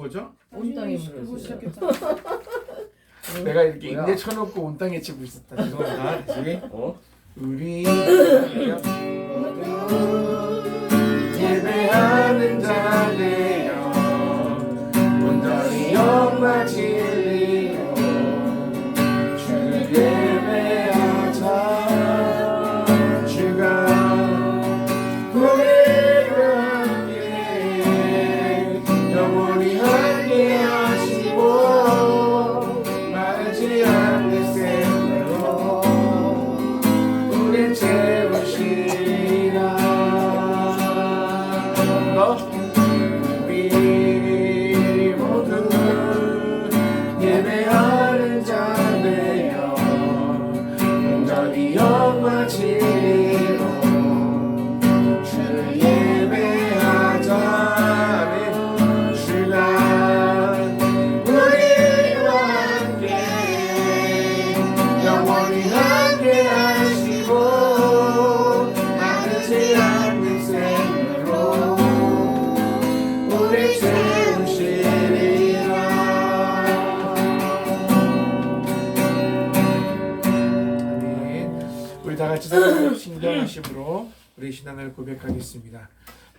거죠? 온 땅에 그거 물었어요. 시작했잖아. 내가 이렇게 뭐야? 인대 쳐놓고 온 땅에 치고 있었다. 죄송합니다. 다시. 우리 예배하는 자 되어 온전히 영광 진리로 주를 예배하자. 주가 우리와 함께 영원히 함께 하시고 마르지 않는 샘으로 우릴 채우시리라. 우리 모두 예배하는 자 되어 온전히 영광 진리로 주를 예배하자. 주가 우리와 함께 영원히 함께 하시고 마르지 않는 샘으로 우리 채우시리라. 아멘. 우리 다 같이 사랑하는 신령하심으로 우리 신앙을 고백하겠습니다.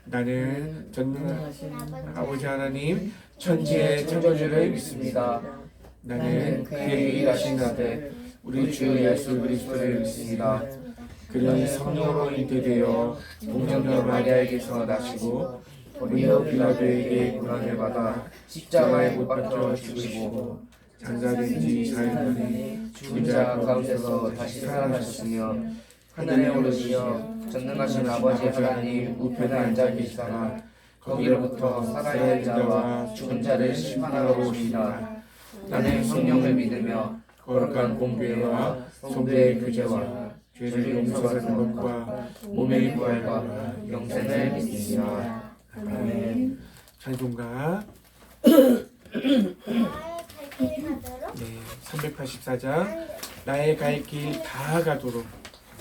나는 전능하신 아버지 하나님 천지의 창조주를 믿습니다. 나는 그의 일하신 아들 우리 주 예수 그리스도를 믿습니다. 그는 성령으로 잉태되어 동정녀 마리아에게서 나시고 본디오 빌라도에게 고난을 받아 십자가에 못 박혀 죽으시고 장사된 지 4일 만에 죽은 자 가운데서 다시 살아나셨으며 하늘에 오르시며 전능하신 아버지 하나님 우편에 앉아 계시다가 거기로부터 살아있는 자와 죽은 자를 심판하러 오시리라. 나는 성령을 믿으며 거룩한 공교회와 성도의 교제와 죄를 용서하는 것과 몸의 부활과 영생을 믿습니다. 아멘. 찬송가 네, 384장 나의 갈 길 다 가도록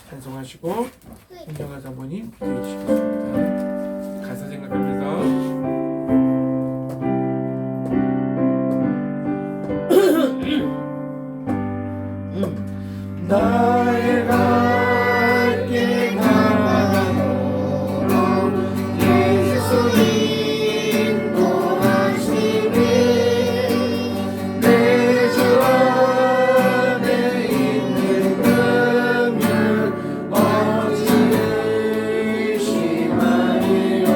찬송하시고 홍정아 사모님 기도해 주시겠습니다. 가사 생각하면서 나의 갈 길 다 가도록 예수 인도하시니 내 주 안에 있는 금율 어찌 의심하리요.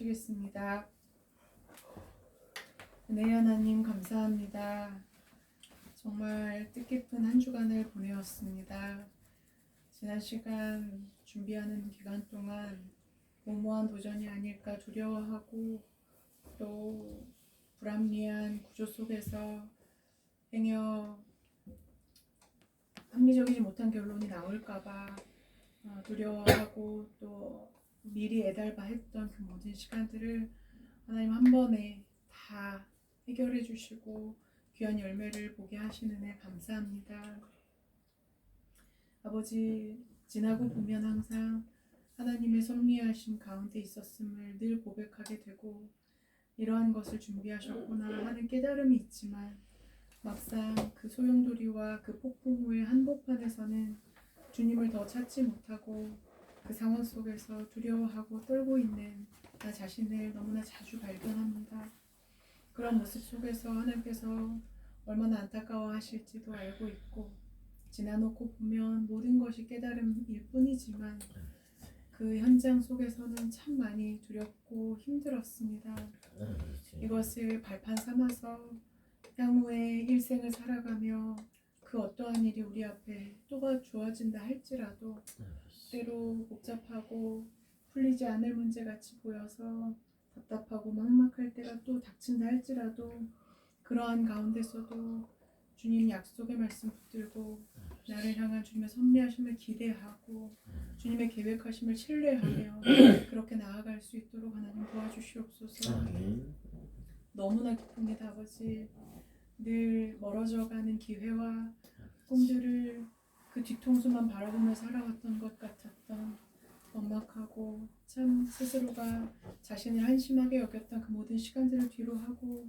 기도하시겠습니다. 네, 하나님 감사합니다. 정말 뜻깊은 한 주간을 보내었습니다. 지난 시간 준비하는 기간 동안 무모한 도전이 아닐까 두려워하고 또 불합리한 구조 속에서 행여 합리적이지 못한 결론이 나올까봐 두려워하고 또 미리 애달바 했던 그 모든 시간들을 하나님 한 번에 다 해결해 주시고 귀한 열매를 보게 하시는 애 감사합니다. 아버지, 지나고 보면 항상 하나님의 섭리하심 가운데 있었음을 늘 고백하게 되고 이러한 것을 준비하셨구나 하는 깨달음이 있지만 막상 그 소용돌이와 그 폭풍 후의 한복판에서는 주님을 더 찾지 못하고 그 상황 속에서 두려워하고 떨고 있는 나 자신을 너무나 자주 발견합니다. 그런 모습 속에서 하나님께서 얼마나 안타까워 하실지도 알고 있고 지나놓고 보면 모든 것이 깨달음일 뿐이지만 그 현장 속에서는 참 많이 두렵고 힘들었습니다. 이것을 발판 삼아서 향후의 일생을 살아가며 그 어떠한 일이 우리 앞에 또 주어진다 할지라도 때로 복잡하고 풀리지 않을 문제같이 보여서 답답하고 막막할 때가 또 닥친다 할지라도 그러한 가운데서도 주님 약속의 말씀 붙들고 나를 향한 주님의 섭리하심을 기대하고 주님의 계획하심을 신뢰하며 그렇게 나아갈 수 있도록 하나님 도와주시옵소서. 너무나 기쁩니다. 아버지, 늘 멀어져가는 기회와 꿈들을 그 뒤통수만 바라보며 살아왔던 것 같았던 막막하고 참 스스로가 자신을 한심하게 여겼던 그 모든 시간들을 뒤로 하고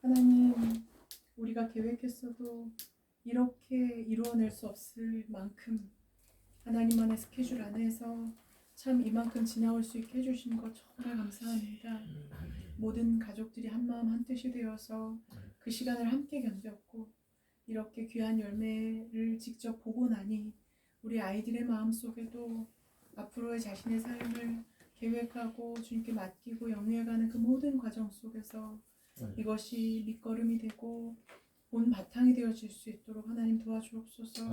하나님, 우리가 계획했어도 이렇게 이루어낼 수 없을 만큼 하나님만의 스케줄 안에서 참 이만큼 지나올 수 있게 해주신 것 정말 감사합니다. 모든 가족들이 한마음 한뜻이 되어서 그 시간을 함께 견뎠고 이렇게 귀한 열매를 직접 보고 나니 우리 아이들의 마음속에도 앞으로의 자신의 삶을 계획하고 주님께 맡기고 영위해가는 그 모든 과정 속에서 이것이 밑거름이 되고 온 바탕이 되어질 수 있도록 하나님 도와주옵소서.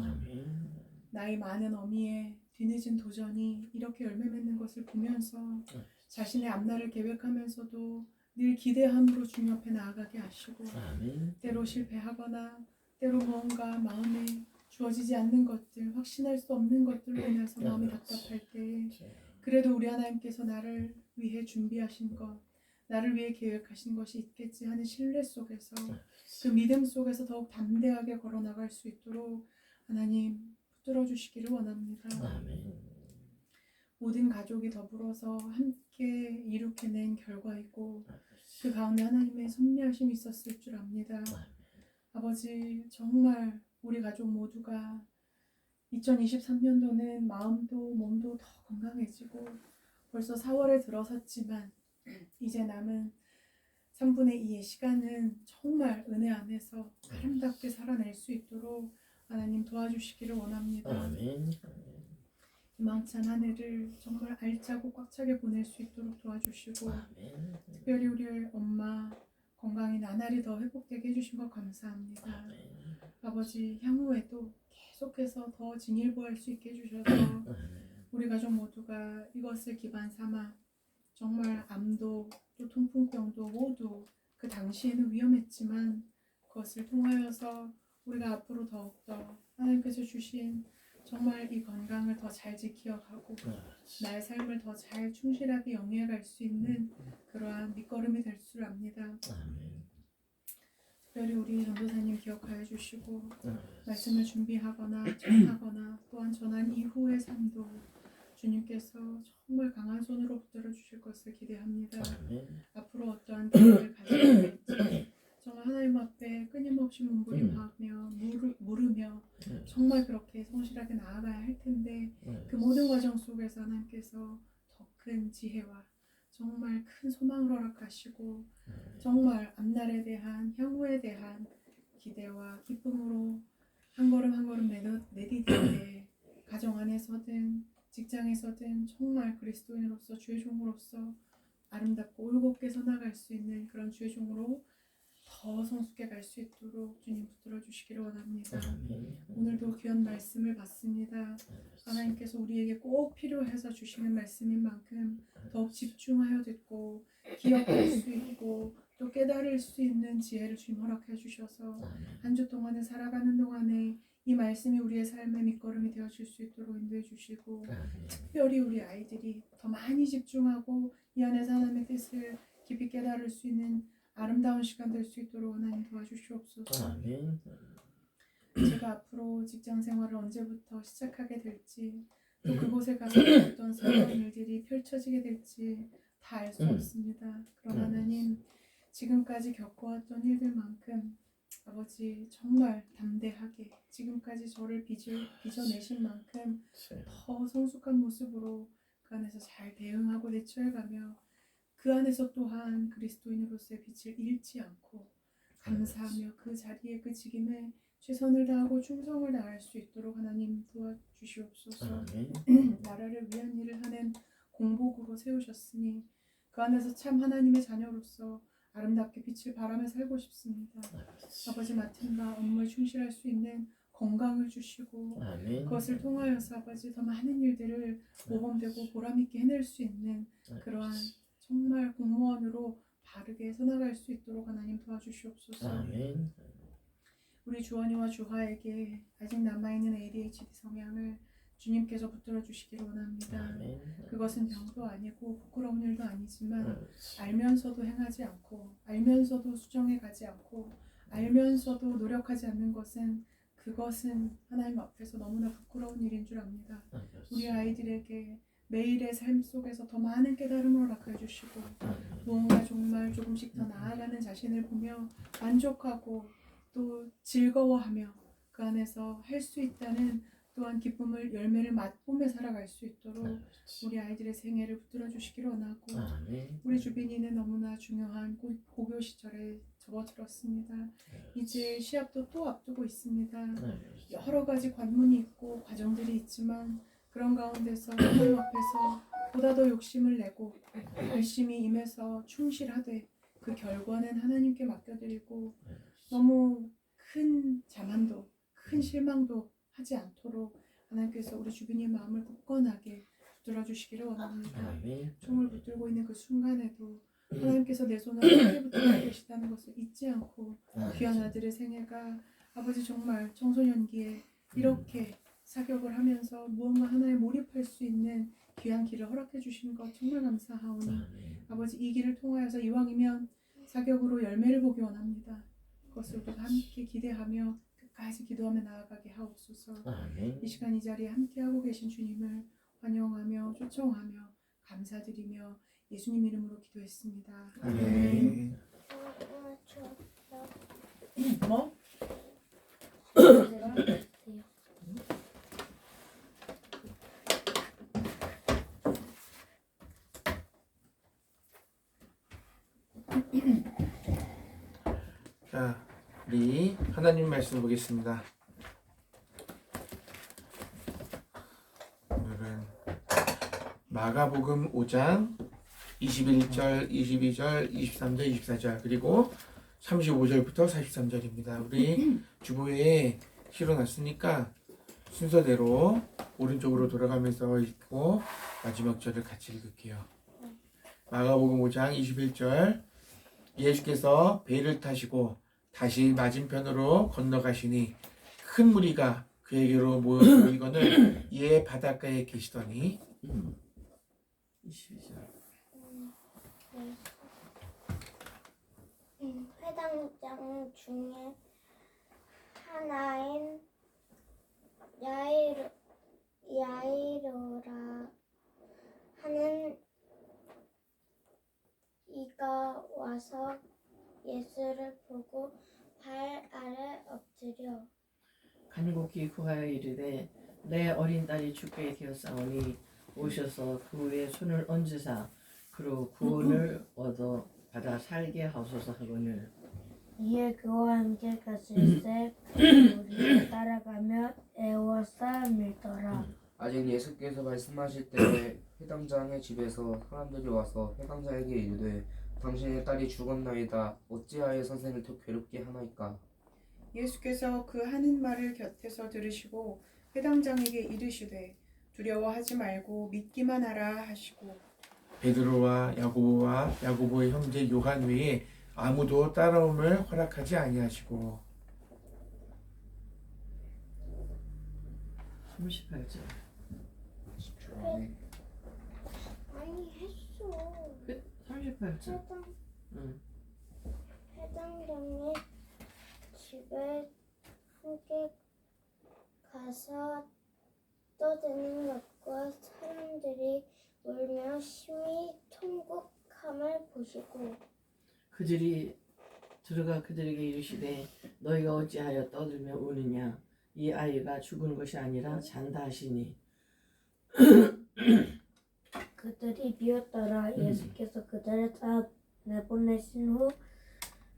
나이 많은 어미의 뒤늦은 도전이 이렇게 열매 맺는 것을 보면서 자신의 앞날을 계획하면서도 늘 기대함으로 주님 앞에 나아가게 하시고 때로 실패하거나 때로 무언가 마음에 주어지지 않는 것들, 확신할 수 없는 것들로 인해서 마음이 답답할 때 그래도 우리 하나님께서 나를 위해 준비하신 것, 나를 위해 계획하신 것이 있겠지 하는 신뢰 속에서 그 믿음 속에서 더욱 담대하게 걸어나갈 수 있도록 하나님 붙들어 주시기를 원합니다. 모든 가족이 더불어서 함께 이룩해낸 결과이고 그 가운데 하나님의 섭리하심이 있었을 줄 압니다. 아버지, 정말 우리 가족 모두가 2023년도는 마음도 몸도 더 건강해지고 벌써 4월에 들어섰지만 이제 남은 3분의 2의 시간은 정말 은혜 안에서 아름답게 살아낼 수 있도록 하나님 도와주시기를 원합니다. 희망찬 한 해를 정말 알차고 꽉 차게 보낼 수 있도록 도와주시고 특별히 우리 엄마 건강이 나날이 더 회복되게 해주신 것 감사합니다. 아버지, 향후에도 계속해서 더 진일보할 수 있게 해주셔서 우리 가족 모두가 이것을 기반 삼아 정말 암도 또 통풍병도 모두 그 당시에는 위험했지만 그것을 통하여서 우리가 앞으로 더욱더 하나님께서 주신 정말 이 건강을 더 잘 지켜가고 나의 삶을 더 잘 충실하게 영위해갈 수 있는 그러한 밑거름이 될 줄 압니다. 특별히 우리 전도사님 기억하여 주시고 말씀을 준비하거나 전하거나 또한 전한 이후의 삶도 주님께서 정말 강한 손으로 붙들어 주실 것을 기대합니다. 앞으로 어떠한 계획을 가지고 있을지 정말 하나님 앞에 끊임없이 몸부림하며 물으며 정말 그렇게 성실하게 나아가야 할 텐데 그 모든 과정 속에서 하나님께서 더 큰 지혜와 정말 큰 소망을 허락하시고 정말 앞날에 대한 향후에 대한 기대와 기쁨으로 한 걸음 한 걸음 내디딜 때 가정 안에서든 직장에서든 정말 그리스도인으로서 주의 종으로서 아름답고 올곧게 서나갈 수 있는 그런 주의 종으로 더 성숙해 갈 수 있도록 주님 붙들어 주시기를 원합니다. 오늘도 귀한 말씀을 받습니다. 하나님께서 우리에게 꼭 필요해서 주시는 말씀인 만큼 더욱 집중하여 듣고 기억할 수 있고 또 깨달을 수 있는 지혜를 주님 허락해 주셔서 한 주 동안에 살아가는 동안에 이 말씀이 우리의 삶의 밑거름이 되어줄 수 있도록 인도해 주시고 특별히 우리 아이들이 더 많이 집중하고 이 안에서 하나님의 뜻을 깊이 깨달을 수 있는 아름다운 시간 될 수 있도록 하나님 도와주시옵소서. 제가 앞으로 직장 생활을 언제부터 시작하게 될지 또 그곳에 가서 어떤 새로운 일들이 펼쳐지게 될지 다 알 수 없습니다. 그러나 하나님 지금까지 겪어왔던 일들만큼 아버지 정말 담대하게 지금까지 저를 빚어내신 만큼 더 성숙한 모습으로 그 안에서 잘 대응하고 대처해가며 그 안에서 또한 그리스도인으로서의 빛을 잃지 않고 감사하며 그 자리에 그 직임에 최선을 다하고 충성을 다할 수 있도록 하나님 도와주시옵소서. 나라를 위한 일을 하는 공복으로 세우셨으니 그 안에서 참 하나님의 자녀로서 아름답게 빛을 발하며 살고 싶습니다. 아버지 맡은 바 업무에 충실할 수 있는 건강을 주시고 그것을 통하여서 아버지 더 많은 일들을 모범되고 보람있게 해낼 수 있는 그러한 정말 공무원으로 바르게 서나갈 수 있도록 하나님 도와주시옵소서. 우리 주원이와 주하에게 아직 남아있는 ADHD 성향을 주님께서 붙들어 주시기를 원합니다. 그것은 병도 아니고 부끄러운 일도 아니지만 알면서도 행하지 않고 알면서도 수정해 가지 않고 알면서도 노력하지 않는 것은 그것은 하나님 앞에서 너무나 부끄러운 일인 줄 압니다. 우리 아이들에게 매일의 삶 속에서 더 많은 깨달음을 허락해 주시고 무언가 정말 조금씩 더 나아가는 자신을 보며 만족하고 또 즐거워하며 그 안에서 할 수 있다는 또한 기쁨을 열매를 맛보며 살아갈 수 있도록 우리 아이들의 생애를 붙들어 주시기를 원하고 우리 주빈이는 너무나 중요한 고교 시절에 접어들었습니다. 이제 시합도 또 앞두고 있습니다. 여러 가지 관문이 있고 과정들이 있지만 그런 가운데서 하나님 앞에서 보다 더 욕심을 내고 열심히 임해서 충실하되 그 결과는 하나님께 맡겨드리고 너무 큰 자만도 큰 실망도 하지 않도록 하나님께서 우리 주빈이의 마음을 굳건하게 붙들어 주시기를 원합니다. 총을 붙들고 있는 그 순간에도 하나님께서 내 손을 함께 붙들고 계시다는 것을 잊지 않고 귀한 아들의 생애가 아버지 정말 청소년기에 이렇게 사격을 하면서 무언가 하나에 몰입할 수 있는 귀한 길을 허락해 주신 것 정말 감사하오니 아버지 이 길을 통하여서 이왕이면 사격으로 열매를 보기 원합니다. 그것을 우리가 함께 기대하며 끝까지 기도하며 나아가게 하옵소서. 이 시간 이 자리에 함께하고 계신 주님을 환영하며 초청하며 감사드리며 예수님 이름으로 기도했습니다. 아멘. 뭐? 자, 우리 하나님 말씀 보겠습니다. 오늘은 마가복음 5장 21절, 22절, 23절, 24절 그리고 35절부터 43절입니다. 우리 주보에 실어놨으니까 순서대로 오른쪽으로 돌아가면서 읽고 마지막 절을 같이 읽을게요. 마가복음 5장 21절 예수께서 배를 타시고 다시 맞은편으로 건너가시니 큰 무리가 그에게로 모여들거늘 이에 바닷가에 계시더니 22절 회당장 중에 하나인 야이로라 하는 이가 와서 예수를 보고 발 아래 엎드려 간곡히 구하여 이르되 내 어린 딸이 죽게 되었사오니 오셔서 그 위에 손을 얹으사 그로 구원을 얻어 받아 살게 하소서 하거늘 이에 그와 함께 갔을때 그 무리가 따라가며 애워싸 밀더라. 아직 예수께서 말씀하실 때 회당장의 집에서 사람들이 와서 회당장에게 이르되 당신의 딸이 죽었나이다. 어찌하여 선생을 더 괴롭게 하나이까? 예수께서 그 하는 말을 곁에서 들으시고 회당장에게 이르시되 두려워하지 말고 믿기만 하라 하시고 베드로와 야고보와 야고보의 형제 요한 외에 아무도 따라옴을 허락하지 아니하시고 38절. 아니 했어. 38절. 회당 응. 회당장의 집에 함께 가서 떠드는 것과 사람들이 울며 심히 통곡함을 보시고 그들이 들어가 그들에게 이르시되 너희가 어찌하여 떠들며 우느냐 이 아이가 죽은 것이 아니라 잔다 하시니 그들이 비었더라. 예수께서 그들을 다 내보내신 후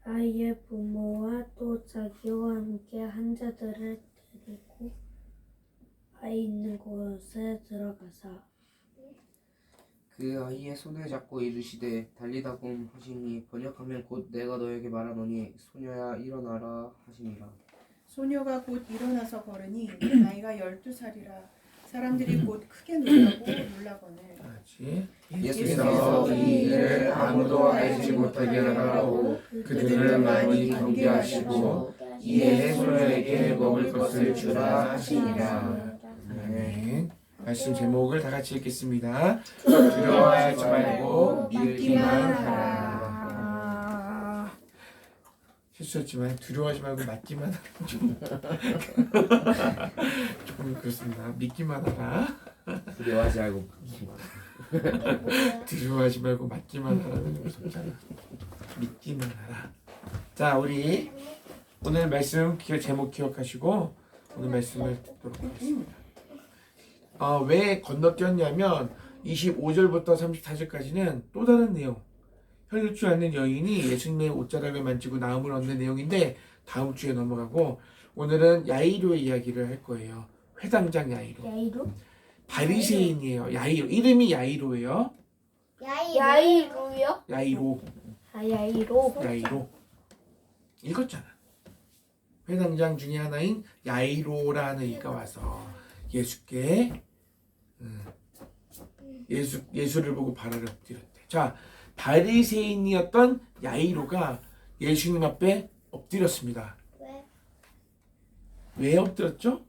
아이의 부모와 또 자기와 함께 환자들을 데리고 아이 있는 곳에 들어가서 그 아이의 손을 잡고 이르시되 달리다굼 하시니 번역하면 곧 내가 너에게 말하노니 소녀야 일어나라 하시니라. 소녀가 곧 일어나서 걸으니 나이가 12살이라 사람들이 곧 크게 놀라고 놀라거늘 같이 예수께서 이 일을 아무도 알지 못하게 하라고 그들을 많이 경계하시고 이에 소녀에게 먹을 것을 주라 하시니라. 아멘. 말씀 제목을 다 같이 읽겠습니다. 두려워하지 말고 믿기만 하라. 실수였지만 두려워하지 말고 맞기만 하라. 조금 그렇습니다. 믿기만 하라. 두려워하지 말고 두려워하지 말고 맞기만 하라는 무섭잖아. 믿기만 하라. 자, 우리 오늘 말씀 제목 기억하시고 오늘 말씀을 듣도록 하겠습니다. 왜 건너뛰었냐면 25절부터 34절까지는 또 다른 내용. 혈류치 않는 여인이 예수님의 옷자락을 만지고 나음을 얻는 내용인데 다음 주에 넘어가고 오늘은 야이로의 이야기를 할 거예요. 회당장 야이로. 야이로? 바리새인이에요. 야이로. 이름이 야이로예요. 야이로요? 야이로. 야이로. 야이로. 읽었잖아. 회당장 중에 하나인 야이로라는 이가 와서 예수께 예수를 보고 발을 엎드렸대. 자, 바리새인이었던 야이로가 예수님 앞에 엎드렸습니다. 왜 엎드렸죠?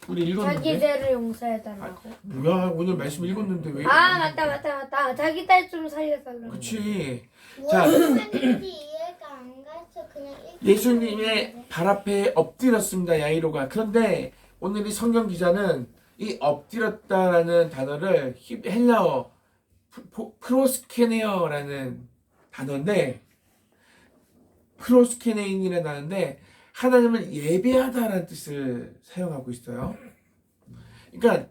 우리 읽었는데. 자기 죄를 용서해달라고. 뭐야, 오늘 말씀 읽었는데 왜? 맞다. 자기 딸 좀 살려달라고. 그치. 자, 이해가 안 가서 그냥 예수님의 발 앞에 엎드렸습니다. 야이로가. 그런데 오늘 이 성경 기자는 이 엎드렸다라는 단어를 헬라어 프로스케네어라는 단어인데 프로스케네인이라는 단어인데 하나님을 예배하다라는 뜻을 사용하고 있어요. 그러니까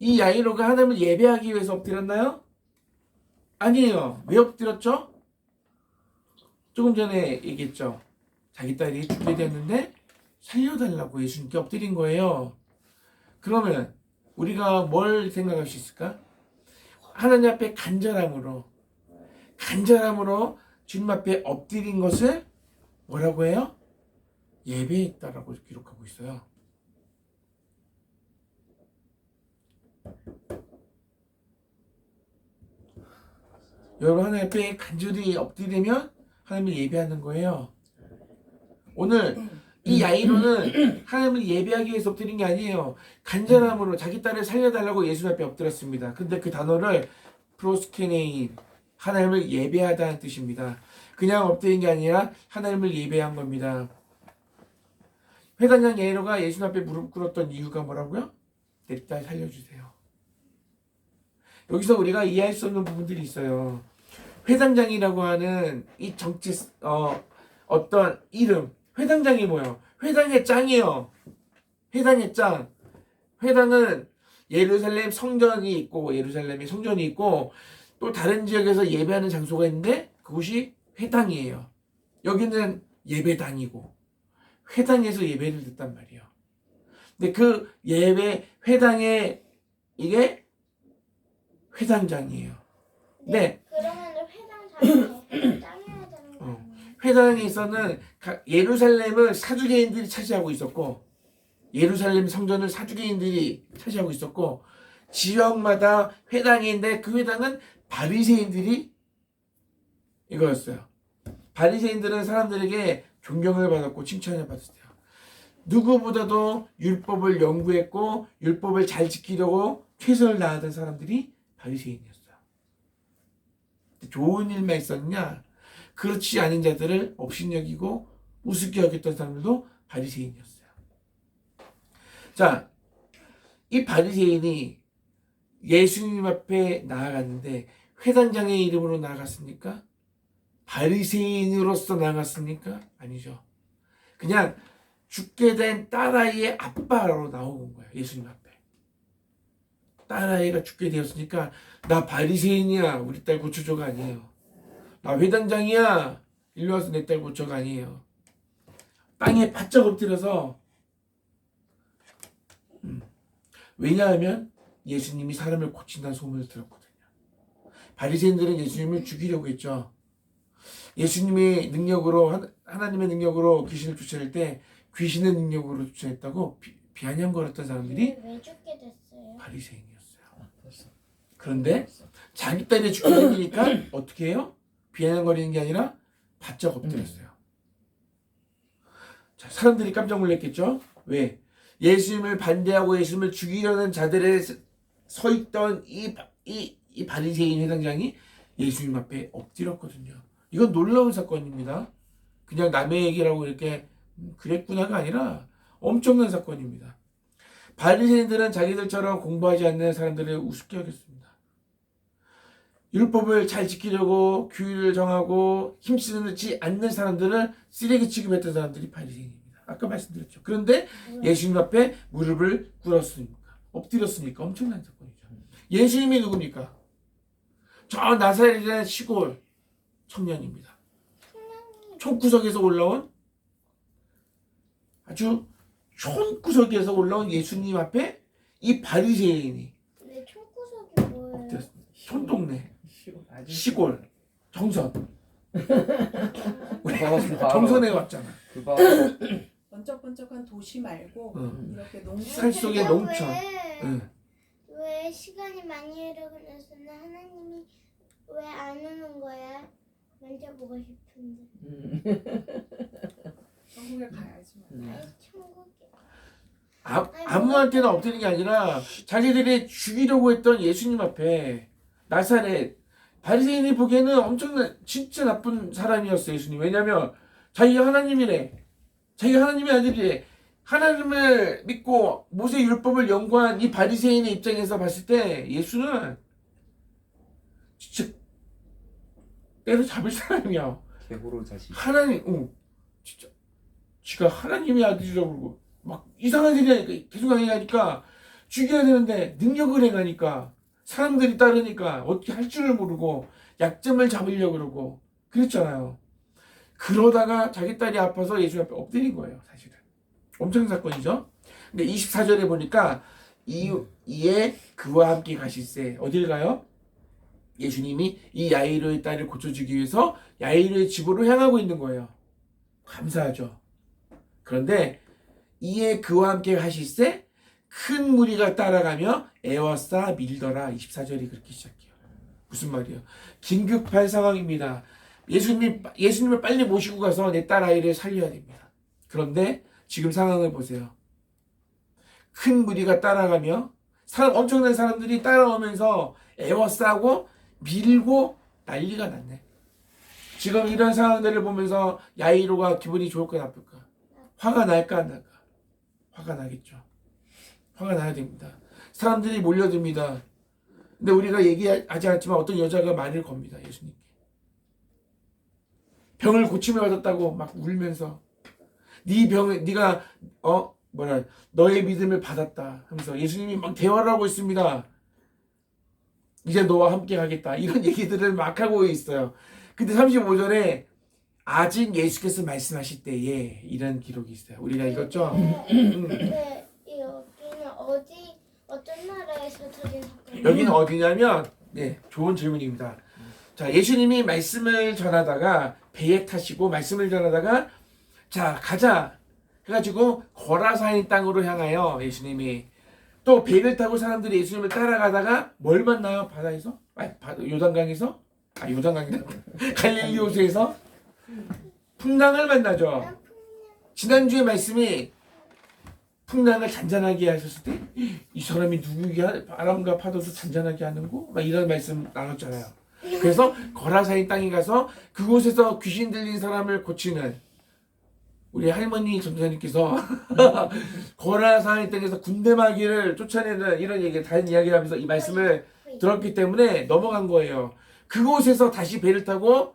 이 야이로가 하나님을 예배하기 위해서 엎드렸나요? 아니에요. 왜 엎드렸죠? 조금 전에 얘기했죠. 자기 딸이 죽게 됐는데 살려달라고 예수님께 엎드린 거예요. 그러면 우리가 뭘 생각할 수 있을까? 하나님 앞에 간절함으로 주님 앞에 엎드린 것을 뭐라고 해요? 예배했다라고 기록하고 있어요. 여러분 하나님 앞에 간절히 엎드리면 하나님을 예배하는 거예요. 오늘 이 야이로는 하나님을 예배하기 위해서 엎드린 게 아니에요. 간절함으로 자기 딸을 살려달라고 예수 앞에 엎드렸습니다. 근데 그 단어를 프로스케네인, 하나님을 예배하다는 뜻입니다. 그냥 엎드린 게 아니라 하나님을 예배한 겁니다. 회당장 야이로가 예수 앞에 무릎 꿇었던 이유가 뭐라고요? 내 딸 살려주세요. 여기서 우리가 이해할 수 없는 부분들이 있어요. 회당장이라고 하는 이 정치 어떤 이름, 회당장이 뭐예요? 회당의 짱이에요. 회당의 짱. 회당은 예루살렘 성전이 있고 예루살렘에 성전이 있고 또 다른 지역에서 예배하는 장소가 있는데 그곳이 회당이에요. 여기는 예배당이고 회당에서 예배를 듣단 말이에요. 근데 그 예배 회당에 이게 회당장이에요. 네. 그러면 회당 자리에 짱해야 되는 거 아니에요? 회당에서는 예루살렘을 사두개인들이 차지하고 있었고 예루살렘 성전을 사두개인들이 차지하고 있었고 지역마다 회당이 있는데 그 회당은 바리새인들이 이거였어요. 바리새인들은 사람들에게 존경을 받았고 칭찬을 받았어요. 누구보다도 율법을 연구했고 율법을 잘 지키려고 최선을 다하던 사람들이 바리새인이었어요. 좋은 일만 있었냐? 그렇지 않은 자들을 업신여기고 우습게 여겼던 사람들도 바리새인이었어요. 자, 이 바리새인이 예수님 앞에 나아갔는데 회당장의 이름으로 나아갔습니까? 바리새인으로서 나아갔습니까? 아니죠. 그냥 죽게 된 딸아이의 아빠로 나온 거예요. 예수님 앞에. 딸아이가 죽게 되었으니까 나 바리새인이야. 우리 딸 고쳐줘가 아니에요. 나 회당장이야. 일로 와서 내 딸 고쳐가 아니에요. 땅에 바짝 엎드려서 왜냐하면 예수님이 사람을 고친다는 소문을 들었거든요. 바리새인들은 예수님을 죽이려고 했죠. 예수님의 능력으로 하나님의 능력으로 귀신을 쫓아낼 때 귀신의 능력으로 쫓아냈다고 비아냥거렸던 사람들이 왜 죽게 됐어요? 바리새인이었어요. 그런데 자기 딸이 죽게 생기니까 어떻게 해요? 비아냥거리는 게 아니라 바짝 엎드렸어요. 자, 사람들이 깜짝 놀랐겠죠? 왜? 예수님을 반대하고 예수님을 죽이려는 자들에 서 있던 이 바리새인 회당장이 예수님 앞에 엎드렸거든요. 이건 놀라운 사건입니다. 그냥 남의 얘기라고 이렇게 그랬구나가 아니라 엄청난 사건입니다. 바리새인들은 자기들처럼 공부하지 않는 사람들을 우습게 여겼습니다. 율법을 잘 지키려고 규율을 정하고 힘쓰지 않는 사람들을 쓰레기 취급했던 사람들이 바리새인입니다. 아까 말씀드렸죠. 그런데 예수님 앞에 무릎을 꿇었으니까 엎드렸으니까 엄청난 사건이죠. 예수님이 누굽니까? 저 나사렛이라는 시골 청년입니다. 촌구석에서 올라온 아주 촌구석에서 올라온 예수님 앞에 이 바리새인이 근데 총구석이 뭐예요? 엎드렸습니다. 촌동네 시골 정선 우리 정선에 왔잖아. 그거 번쩍번쩍한 도시 말고 응. 이렇게 농촌 산 속의 농촌. 응. 왜 시간이 많이 흐르고나서는 하나님이 왜 안 오는 거야? 만져보고 싶은데. 천국에 가야지. 아이 천국이. 아무한테나 엎드리는 게 아니라 자기들이 죽이려고 했던 예수님 앞에 나사렛 바리새인이 보기에는 엄청난 진짜 나쁜 사람이었어요. 예수님. 왜냐하면 자기가 하나님이래. 자기가 하나님의 아들이래. 하나님을 믿고 모세 율법을 연구한 이 바리새인의 입장에서 봤을 때 예수는 진짜 때려잡을 사람이야. 개호로 자식. 하나님, 진짜 지가 하나님의 아들이라고 그러고 막 이상한 소리 하니까 계속 하니까 죽여야 되는데 능력을 행하니까 사람들이 따르니까 어떻게 할 줄을 모르고 약점을 잡으려고 그러고 그랬잖아요. 그러다가 자기 딸이 아파서 예수 앞에 엎드린 거예요. 사실은 엄청난 사건이죠. 근데 24절에 보니까 이에 그와 함께 가실새 어딜 가요? 예수님이 이 야이로의 딸을 고쳐주기 위해서 야이로의 집으로 향하고 있는 거예요. 감사하죠. 그런데 이에 그와 함께 가실새 큰 무리가 따라가며 애워싸 밀더라. 24절이 그렇게 시작해요. 무슨 말이에요? 긴급한 상황입니다. 예수님을 빨리 모시고 가서 내 딸 아이를 살려야 됩니다. 그런데 지금 상황을 보세요. 큰 무리가 따라가며 엄청난 사람들이 따라오면서 애워싸고 밀고 난리가 났네. 지금 이런 상황들을 보면서 야이로가 기분이 좋을까 나쁠까? 화가 날까 안 날까? 화가 나겠죠. 화가 나야 됩니다. 사람들이 몰려듭니다. 근데 우리가 얘기하지 않지만 어떤 여자가 말을 겁니다. 예수님께. 병을 고침을 받았다고 막 울면서 네가 너의 믿음을 받았다 하면서 예수님이 막 대화를 하고 있습니다. 이제 너와 함께 가겠다. 이런 얘기들을 막 하고 있어요. 근데 35절에 아직 예수께서 말씀하실 때에 이런 기록이 있어요. 우리가 읽었죠? 왜 이거 어떻게 여기는 어디냐면 네, 좋은 질문입니다. 자, 예수님이 말씀을 전하다가 배에 타시고 말씀을 전하다가 자, 가자 해가지고 거라사인 땅으로 향하여 예수님이 또 배를 타고 사람들이 예수님을 따라가다가 뭘 만나요? 바다에서? 요단강에서? 요단강이다. 갈릴리 호수에서 풍랑을 만나죠. 지난주에 말씀이 풍랑을 잔잔하게 하셨을 때 이 사람이 누구야? 바람과 파도도 잔잔하게 하는고? 막 이런 말씀 나눴잖아요. 그래서 거라사인 땅에 가서 그곳에서 귀신 들린 사람을 고치는 우리 할머니 전도사님께서 거라사인 땅에서 군대마귀를 쫓아내는 이런 얘기, 다른 이야기를 하면서 이 말씀을 들었기 때문에 넘어간 거예요. 그곳에서 다시 배를 타고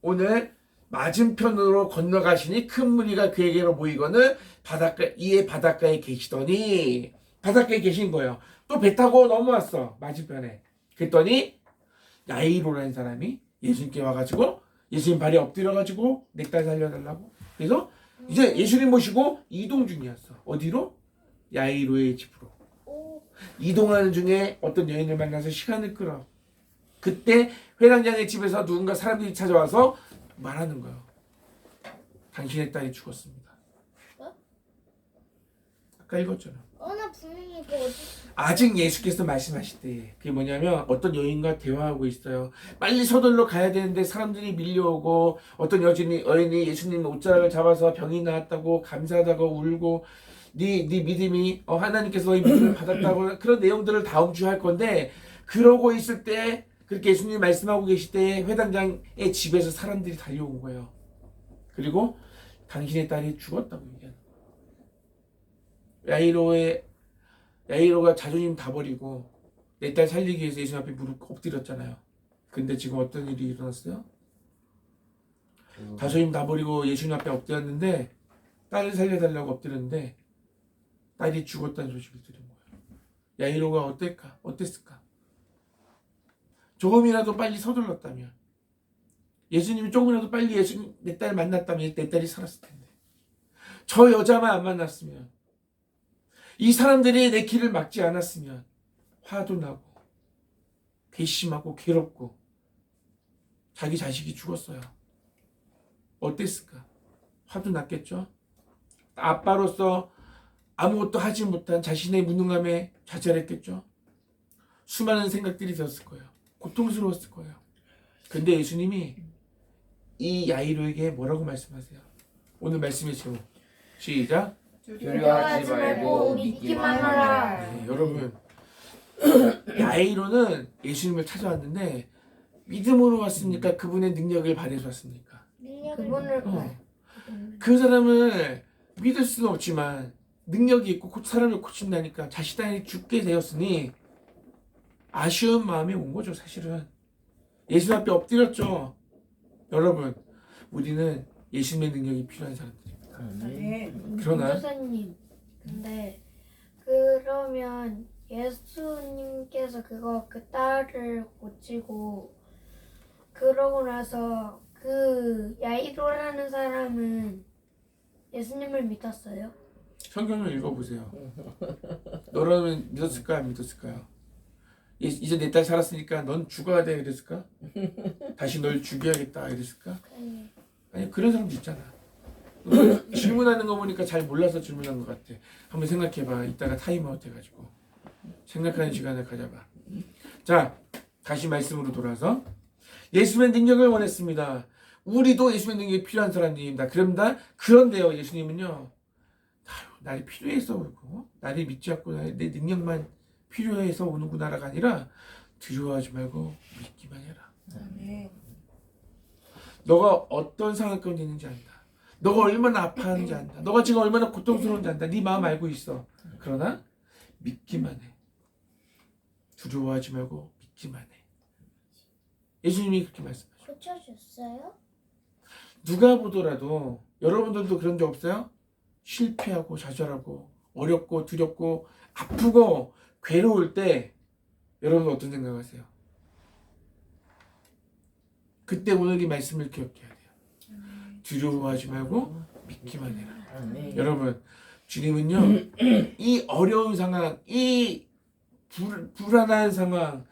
오늘 맞은편으로 건너가시니 큰 무리가 그에게로 모이거늘 이에 바닷가에 계시더니 바닷가에 계신 거예요. 또 배 타고 넘어왔어 맞은편에. 그랬더니 야이로라는 사람이 예수님께 와가지고 예수님 발에 엎드려가지고 내 딸 살려달라고. 그래서 이제 예수님 모시고 이동 중이었어. 어디로? 야이로의 집으로. 이동하는 중에 어떤 여인을 만나서 시간을 끌어. 그때 회당장의 집에서 누군가 사람들이 찾아와서 말하는 거예요. 당신의 딸이 죽었습니다. 아까 읽었잖아. 나 분명히 그 어디 아직 예수께서 말씀하실 때 그게 뭐냐면 어떤 여인과 대화하고 있어요. 빨리 서둘러 가야 되는데 사람들이 밀려오고 어떤 여인이 예수님 옷자락을 잡아서 병이 나았다고 감사하다고 울고 네 믿음이 하나님께서 너희 믿음을 받았다고 그런 내용들을 다음 주에 할 건데 그러고 있을 때 그렇게 예수님이 말씀하고 계실 때 회당장의 집에서 사람들이 달려온 거예요. 그리고 당신의 딸이 죽었다고 얘기하는 거예요. 야이로가 자존심 다 버리고 내 딸 살리기 위해서 예수님 앞에 무릎 엎드렸잖아요. 근데 지금 어떤 일이 일어났어요? 자존심 다 버리고 예수님 앞에 엎드렸는데 딸을 살려달라고 엎드렸는데 딸이 죽었다는 소식을 들은 거예요. 야이로가 어땠을까? 조금이라도 빨리 서둘렀다면 예수님이 조금이라도 빨리 예수님 내 딸 만났다면 내 딸이 살았을 텐데 저 여자만 안 만났으면 이 사람들이 내 길을 막지 않았으면 화도 나고 괘씸하고 괴롭고 자기 자식이 죽었어요. 어땠을까? 화도 났겠죠? 아빠로서 아무것도 하지 못한 자신의 무능함에 좌절했겠죠? 수많은 생각들이 들었을 거예요. 고통스러웠을 거예요. 근데 예수님이 이 야이로에게 뭐라고 말씀하세요? 오늘 말씀의 제목 시작. 두려워하지 말고 믿기만 하라. 네, 여러분 야이로는 예수님을 찾아왔는데 믿음으로 왔습니까? 그분의 능력을 발휘해서 왔습니까? 그분을 그 사람을 믿을 수는 없지만 능력이 있고 사람을 고친다니까 자신 딸이 죽게 되었으니 아쉬운 마음이 온 거죠. 사실은 예수님 앞에 엎드렸죠. 여러분 우리는 예수님의 능력이 필요한 사람들입니다. 그러나 교사님, 근데 그러면 예수님께서 그 딸을 고치고 그러고 나서 그 야이로라는 사람은 예수님을 믿었어요? 성경을 읽어보세요. 너라면 믿었을까요? 안 믿었을까요? 이제 내 딸 살았으니까 넌 죽어야 돼 이랬을까? 다시 널 죽여야겠다 이랬을까? 아니 그런 사람도 있잖아. 질문하는 거 보니까 잘 몰라서 질문한 것 같아. 한번 생각해봐. 이따가 타임아웃 해가지고 생각하는 시간을 가져봐. 자, 다시 말씀으로 돌아서 예수님의 능력을 원했습니다. 우리도 예수님의 능력이 필요한 사람들입니다. 그런데요 예수님은요 나를 필요해서 오고 나를 믿지 않고 내 능력만 필요해서 오는구나라가 아니라 두려워하지 말고 믿기만 해라. 너가 어떤 상황 가운데 있는지 안다. 너가 얼마나 아파하는지 안다. 너가 지금 얼마나 고통스러운지 안다. 네 마음 알고 있어. 그러나 믿기만 해. 두려워하지 말고 믿기만 해. 예수님이 그렇게 말씀하셔. 고쳐줬어요? 누가 보더라도 여러분들도 그런 적 없어요? 실패하고 좌절하고 어렵고 두렵고 아프고 괴로울 때 여러분 어떤 생각하세요? 그때 오늘 이 말씀을 기억해야 돼요. 두려워하지 말고 믿기만 해라. 여러분 주님은요 이 어려운 상황 이 불안한 상황,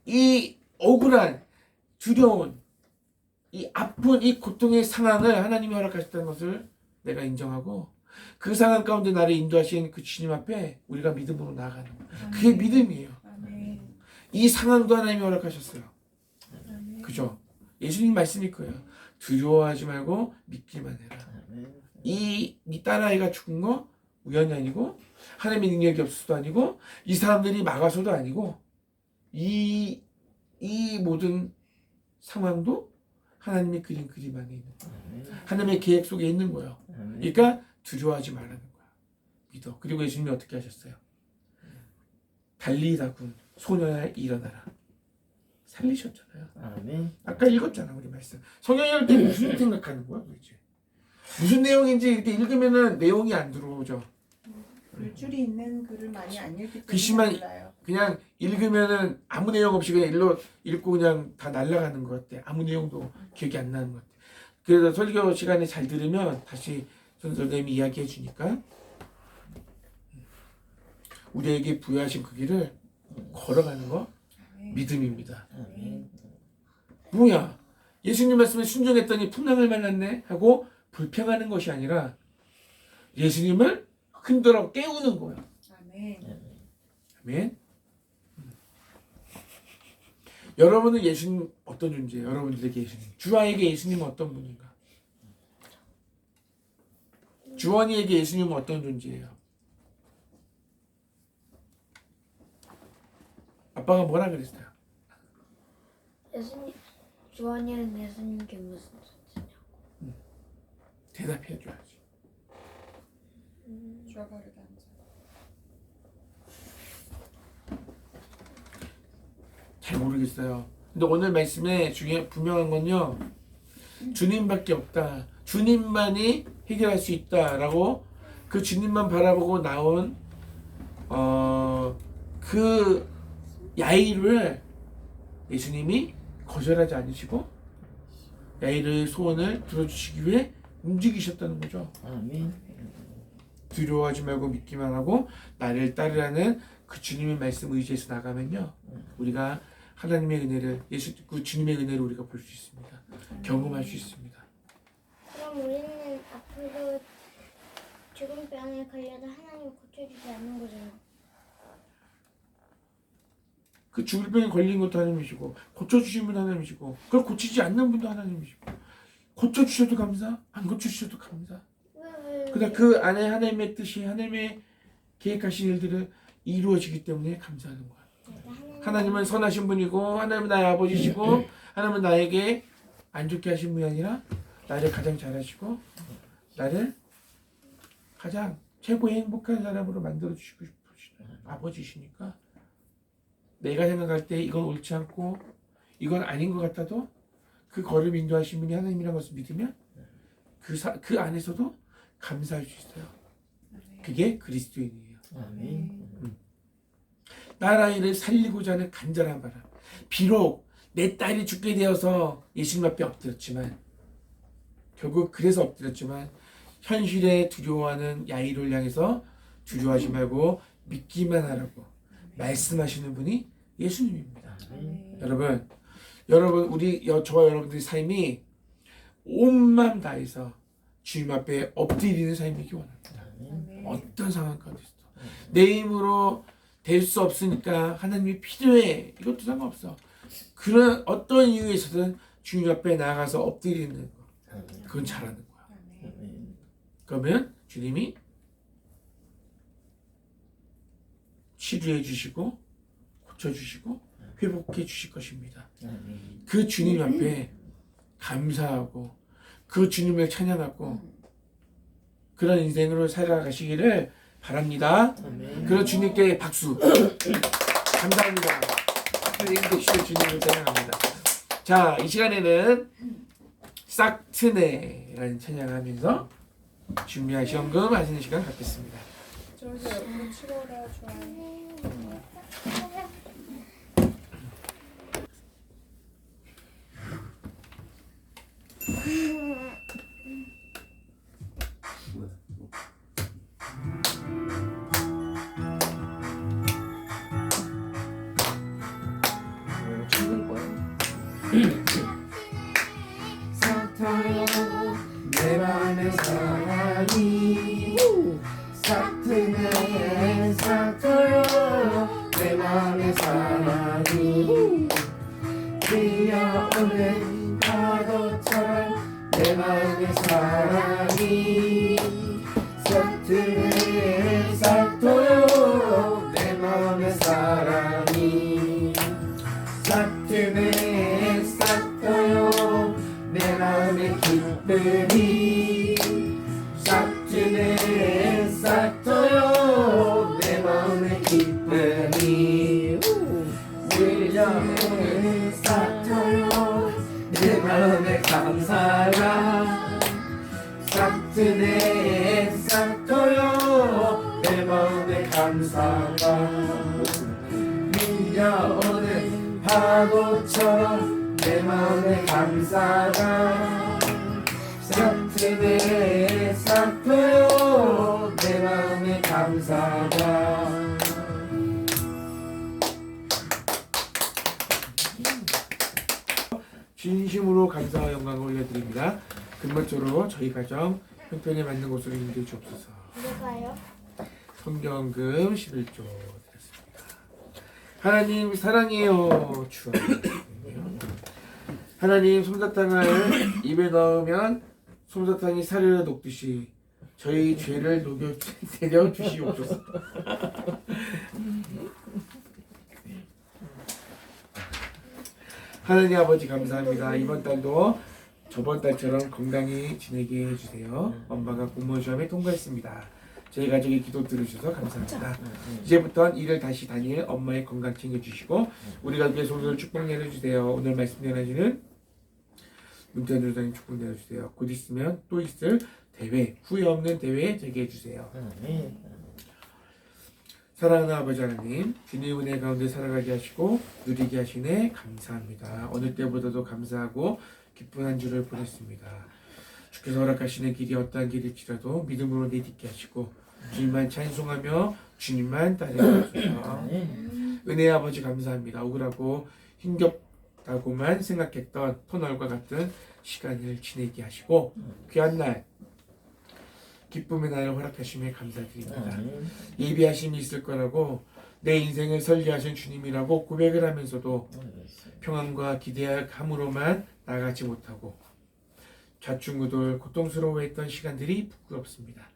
이 억울한 두려운 이 아픈 이 고통의 상황을 하나님이 허락하셨다는 것을 내가 인정하고 그 상황 가운데 나를 인도하신 그 주님 앞에 우리가 믿음으로 나아가는 거예요. 그게 믿음이에요. 아멘. 이 상황도 하나님이 허락하셨어요. 아멘. 그죠? 예수님 말씀이 그예요. 두려워하지 말고 믿기만 해라. 이 딸아이가 죽은 거 우연이 아니고 하나님의 능력이 없어서도 아니고 이 사람들이 막아서도 아니고 이 모든 상황도 하나님의 그린 그림 안에 있는 거예요. 하나님의 계획 속에 있는 거예요. 그러니까 두려워하지 말라는 거야. 믿어. 그리고 예수님이 어떻게 하셨어요? 달리다 군 소녀야 일어나라. 살리셨잖아요. 아멘. 아까 읽었잖아 우리 말씀. 성경 읽을 때 무슨 생각하는 거야 도대체? 무슨 내용인지 이렇게 읽으면은 내용이 안 들어오죠. 글줄이 있는 글을 많이 안 읽기 때문에 글씨만 몰라요. 그냥 읽으면은 아무 내용 없이 그냥 읽고 그냥 다 날아가는 것 같아. 아무 내용도 기억이 안 나는 것 같아. 그래서 설교 시간에 잘 들으면 다시 선생님이 이야기해 주니까 우리에게 부여하신 그 길을 걸어가는 거 믿음입니다. 아멘. 뭐야? 예수님 말씀에 순종했더니 풍랑을 만났네 하고 불평하는 것이 아니라 예수님을 흔들어 깨우는 거야. 아멘. 아멘. 여러분은 예수님 어떤 존재예요? 여러분들에게 예수님. 주아에게 예수님은 어떤 분인가? 주원이에게 예수님은 어떤 존재예요? 아빠가 뭐라 그랬어요? 예수님, 주원이는 예수님께 무슨 뜻이냐고. 대답해 줘야지. 주어버리게 앉아. 잘 모르겠어요. 근데 오늘 말씀에 분명한 건요. 주님밖에 없다. 주님만이 해결할 수 있다라고 그 주님만 바라보고 나온 그 야이루를 예수님이 거절하지 않으시고 야이루의 소원을 들어주시기 위해 움직이셨다는 거죠. 아멘. 두려워하지 말고 믿기만 하고 나를 따르라는 그 주님의 말씀 의지해서 나가면요 우리가 하나님의 은혜를 그 주님의 은혜를 우리가 볼 수 있습니다. 경험할 수 있습니다. 그럼 우리는 앞으로 죽음병에 걸려도 하나님 고쳐주지 않는 거잖아. 그 죽을 병에 걸린 것도 하나님이시고 고쳐주신 분 하나님이시고 그걸 고치지 않는 분도 하나님이시고 고쳐주셔도 감사 안 고쳐주셔도 감사. 그다음 그 안에 하나님의 뜻이 하나님의 계획하신 일들은 이루어지기 때문에 감사하는 거야. 하나님은 선하신 분이고 하나님은 나의 아버지시고 하나님은 나에게 안 좋게 하신 분이 아니라 나를 가장 잘하시고 나를 가장 최고의 행복한 사람으로 만들어 주시고 싶으시는 아버지시니까 내가 생각할 때 이건 옳지 않고 이건 아닌 것 같아도 그 걸음 인도하신 분이 하나님이라는 것을 믿으면 그 안에서도 감사할 수 있어요. 그게 그리스도인이에요. 아멘. 딸아이를 살리고자 하는 간절한 바람. 비록 내 딸이 죽게 되어서 예수님 앞에 엎드렸지만 결국 그래서 엎드렸지만 현실에 두려워하는 야이를 향해서 두려워하지 말고 믿기만 하라고 말씀하시는 분이 예수님입니다. 여러분 저와 여러분들의 삶이 온 마음 다해서 주님 앞에 엎드리는 삶이기 원합니다. 어떤 상황 가운데서도 내 힘으로 될 수 없으니까 하나님이 필요해 이것도 상관없어. 그런 어떤 이유에서든 주님 앞에 나아가서 엎드리는 거 그건 잘하는 거야. 그러면 주님이 치료해 주시고 고쳐 주시고 회복해 주실 것입니다. 그 주님 앞에 감사하고 그 주님을 찬양하고 그런 인생으로 살아가시기를 바랍니다. 그런 주님께 박수. 감사합니다. 주님께 주님을 찬양합니다. 자, 이 시간에는 싹트네라는 찬양하면서 준비한 시험금 하시는 시간 갖겠습니다. 저기서 옆으로 치워라 좋아요. 파도처럼 내 마음의 사랑이 싹트네 싹도요 내 마음의 사랑이 싹트네 싹도요 내 마음의 기쁨이 싹트네 싹도요 내 마음의 기쁨이 밀려오는 싹도요 내 마음의 감사가 싹트네 싹도요 내 마음의 감사가 밀려오는 파도처럼 내 마음의 감사가 싹트네 싹도요 내 마음의 감사가 진심으로 감사와 영광을 올려드립니다. 근본적으로 저희 가정 형편에 맞는 곳으로 인도해 주옵소서. 누가요? 성경금 11조 드렸습니다. 하나님 사랑해요. 추하옵니다. 하나님 솜사탕을 입에 넣으면 솜사탕이 사르르 녹듯이 저희 죄를 내려 주시옵소서. 하나님 아버지 감사합니다. 이번 달도 저번 달처럼 건강히 지내게 해주세요. 엄마가 공무원 시험에 통과했습니다. 저희 가족의 기도 들으셔서 감사합니다. 이제부터 일을 다시 다닐 엄마의 건강 챙겨주시고 우리 가족의 소유를 축복 내려주세요. 오늘 말씀 전하시는 문태현 조사님 축복 내려주세요. 곧 있으면 또 있을 대회, 후회 없는 대회 되게 해주세요. 사랑하는 아버지 하나님, 주님 은혜 가운데 살아가게 하시고 누리게 하시네 감사합니다. 어느 때보다도 감사하고 기쁜 한 주를 보냈습니다. 주께서 허락하시는 길이 어떠한 길일지라도 믿음으로 내딛게 하시고 주님만 찬송하며 주님만 따르소서. 은혜의 아버지 감사합니다. 억울하고 힘겹다고만 생각했던 터널과 같은 시간을 지내게 하시고 귀한 날 기쁨의 날을 허락하심에 감사드립니다. 예비하심이 있을 거라고 내 인생을 설계하신 주님이라고 고백을 하면서도 평안과 기대함으로만 나가지 못하고 좌충우돌 고통스러워했던 시간들이 부끄럽습니다.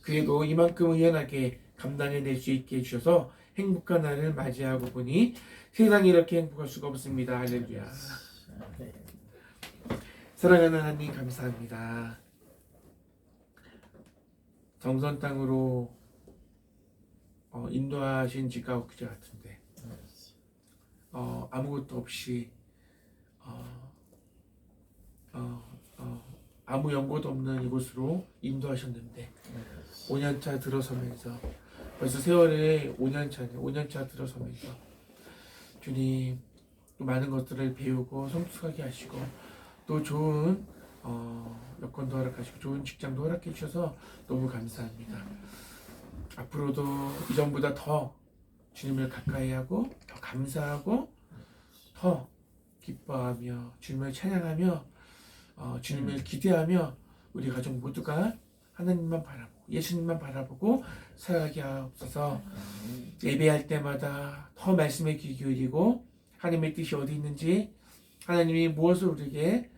그래도 이만큼 의연하게 감당해낼 수 있게 해주셔서 행복한 날을 맞이하고 보니 세상이 이렇게 행복할 수가 없습니다. 할렐루야. 사랑하는 하나님 감사합니다. 정선 땅으로 인도하신 지가 엊그제 같은데 아무것도 없이 아무 연고도 없는 이곳으로 인도하셨는데 5년차 들어서면서 벌써 세월에 5년차 들어서면서 주님 또 많은 것들을 배우고 성숙하게 하시고 또 좋은 여건도 허락하시고 좋은 직장도 허락해 주셔서 너무 감사합니다. 앞으로도 이전보다 더 주님을 가까이 하고 더 감사하고 더 기뻐하며 주님을 찬양하며 주님을 기대하며 우리 가족 모두가 하나님만 바라보고 예수님만 바라보고 살아가게 하옵소서. 예배할 때마다 더 말씀에 귀 기울이고 하나님의 뜻이 어디 있는지 하나님이 무엇을 우리에게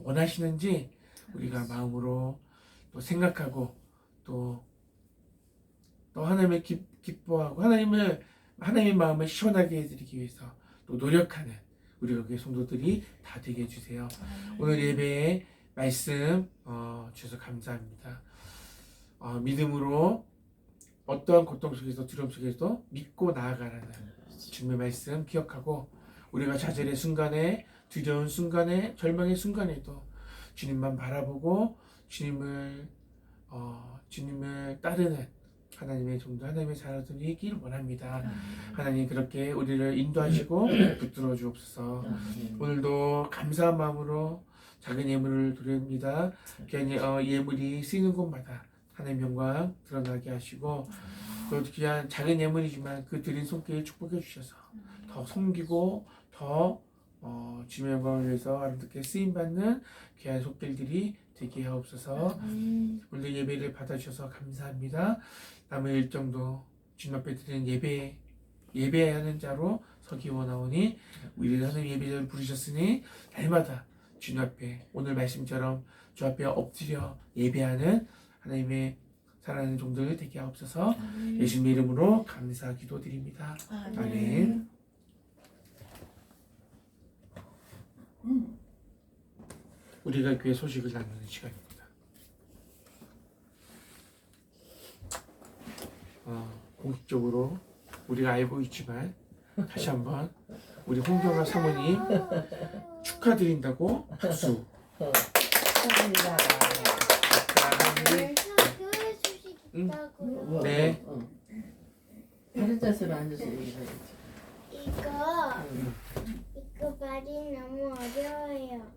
원하시는지 우리가 마음으로 또 생각하고 또 하나님을 기뻐하고 하나님의 마음을 시원하게 해드리기 위해서 또 노력하는 우리 여기 성도들이 다 되게 해주세요. 오늘 예배에 말씀 주셔서 감사합니다. 믿음으로 어떠한 고통 속에서 두려움 속에서도 믿고 나아가라는 주님의 말씀 기억하고 우리가 좌절의 순간에 두려운 순간에 절망의 순간에도 주님만 바라보고 주님을 따르는 하나님의 종도 하나님의 자녀들이길 원합니다. 하나님 그렇게 우리를 인도하시고 붙들어 주옵소서. 오늘도 감사한 마음으로 작은 예물을 드립니다. 귀한 예물이 쓰이는 곳마다 하나님의 영광 드러나게 하시고 또 귀한 작은 예물이지만 그 드린 손길을 축복해 주셔서 더 섬기고 더 주님의 영광을 위해서 아름답게 쓰임받는 귀한 손길들이 되게 하옵소서. 오늘 예배를 받아주셔서 감사합니다. 남은 일정도 주님 앞에 드리는 예배하는 자로 서기 원하오니 우리를 하나님 예배자를 부르셨으니 날마다 주님 앞에 오늘 말씀처럼 주 앞에 엎드려 예배하는 하나님의 사랑하는 종들 되게 하옵소서. 예수님의 이름으로 감사 기도드립니다. 아멘. 우리가 교회 소식을 나누는 시간입니다. 공식적으로 우리가 알고 있지만 다시 한번 우리 홍경아 사모님 축하드린다고 박수. 감사합니다. 네. 교회 소식 있다고요. 뭐, 네. 다른 자세로 앉아서 얘기해야지. 이거 말이 너무 어려워요.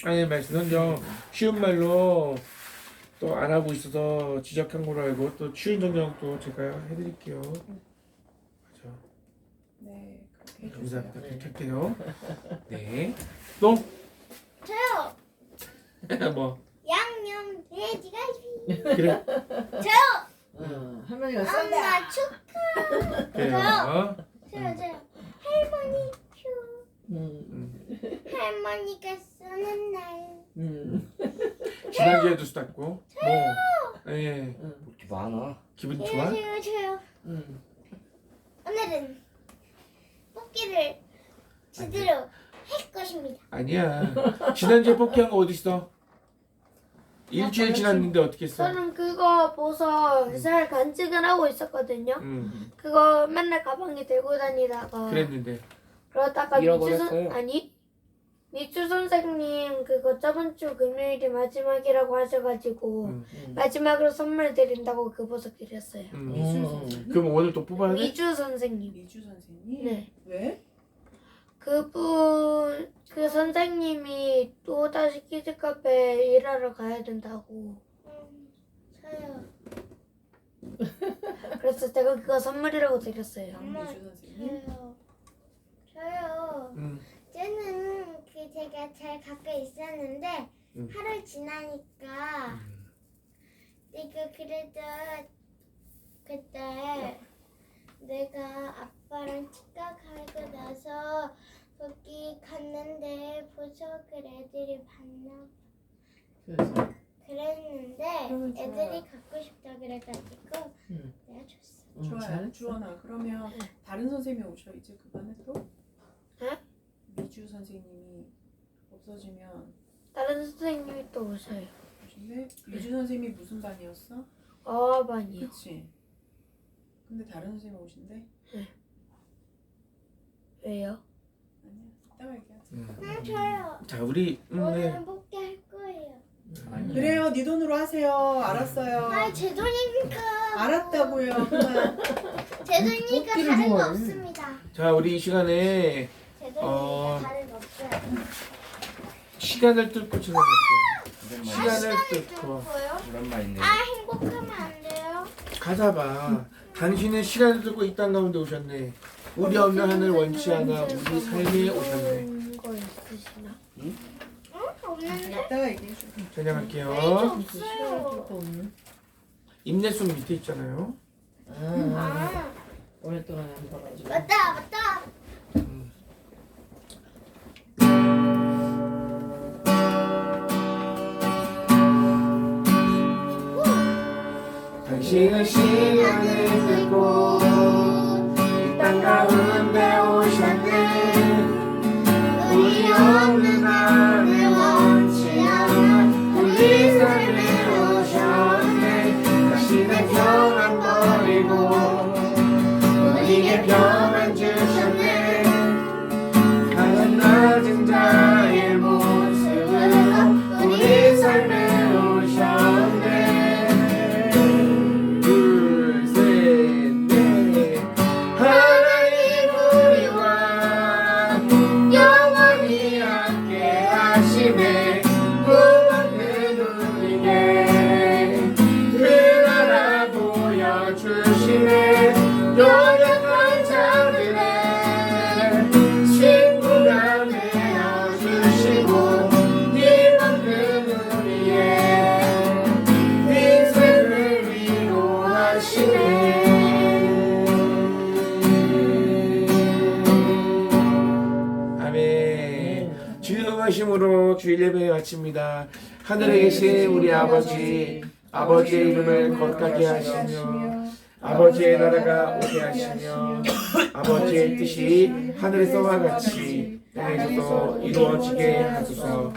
아니 말씀은요 쉬운 말로 또 안 하고 있어서 지적한 걸로 알고 또 쉬운 정정도 제가 해드릴게요. 맞아. 네, 그렇게 해주세요. 감사합니다. 그렇게 할게요. 네. 또 저요. 뭐 양념 돼지갈비. 그래. 저요. 할머니가 쏜다. 엄마 축하. 그래요. 저요. 할머니 표. 할머니가 쏘는 날. 지난주에도 쐈고 뭐 예. 이렇게 많아. 기분 좋아? 저요. 오늘은 뽑기를 제대로 할 것입니다. 아니야. 지난주에 뽑기한 거 어디 있어? 일주일 지났는데 어떻게 했어? 저는 그거 보서 잘 간직을 하고 있었거든요. 그거 맨날 가방에 들고 다니다가 그랬는데 그러다가 잃어버렸어요? 미주 선생님 그거 저번 주 금요일이 마지막이라고 하셔가지고 마지막으로 선물 드린다고 그 보석 드렸어요. 그럼 오늘 또 뽑아야 돼? 미주 선생님. 미주 선생님. 네. 왜? 그 선생님이 또 다시 키즈 카페 일하러 가야 된다고. 저요. 그래서 제가 그거 선물이라고 드렸어요. 미주 선생님. 저요. 쟤는 그 제가 잘 갖고 있었는데 하루 지나니까 내가 그래도 그때 내가 아빠랑 치과 가고 나서 거기 갔는데 보석을 애들이 봤나 그래서 그랬는데 그러면 좋아요. 애들이 갖고 싶다 그래가지고 내가 줬어. 좋아요. 잘했어. 주원아, 그러면 다른 선생님이 오셔 이제 그반에 또? 네? 미주 선생님이 없어지면 다른 선생님이 또 오셔요. 오신데 미주 선생님이 무슨 반이었어? 어반이요. 그치? 근데 다른 선생님이 오신대? 왜요? 아니야. 이따가 얘기하자. 저요. 자 우리 네. 오늘은 뽑기 할 거예요. 그래요. 네 돈으로 하세요. 알았어요. 제 돈이니까. 알았다고요. 그만. 제 돈이니까 뽑기를 다른 거 좋아해. 없습니다. 자 우리 이 시간에 제 돈이니까 다른 거 없어요. 시간을 뚫고 지나갈게요. 오랜만에. 시간을 뚫고 뭐요? 오랜만이네. 아 행복하면 안 돼요? 가자봐. 당신은 시간을 뚫고 이 땅 가운데 오셨네. 우리 없는 하늘 원치 않아 우리 삶에 오셨네. 거 있으시나? 응? 없는데? 이따가 얘기해 줘. 전향할게요. 없어요. 인내송 밑에 있잖아요. 아 오랫동안 안 봐가지고. 맞다. 당신은 시간을 뚫고 이 땅 가운데 오셨네. 우리 없는 하늘 원치 않아 우리 삶에 오셨네. 당신의 평안 버리고 우리에게 평안 주셨네. 가장 낮은 자의 모습으로 우리 삶에 오셨네. 둘, 셋, 넷. 하나님 우리와 영원히 함께 하시네. 구원은 우리에게 그 나라 보여주시네. 연약한 자들의 친구가 되어주시고 님은 우리의 인생을 위로하시네. 아멘. 주의 응하심으로 주의 주일 예배 마칩니다. 하늘에 계신 우리 아버지, 아버지의 이름을 거룩하게 하시며 아버지의 나라가 오게 하시며 아버지의 뜻이 하늘에서와 같이 땅에서도 이루어지게 하소서.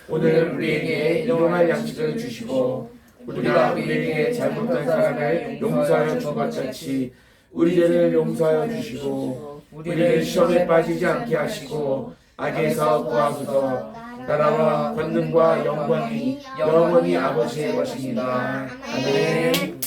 오늘 우리에게 일용할 양식을 주시고 우리가 우리에게 잘못한 사람을 용서하여 준 것 같이 우리 죄를 용서하여 주시고 우리를 시험에 빠지지 않게 하시고 악에서 구하소서. 나라와 권능과 영광이 영원히 아버지의 것입니다. 아멘.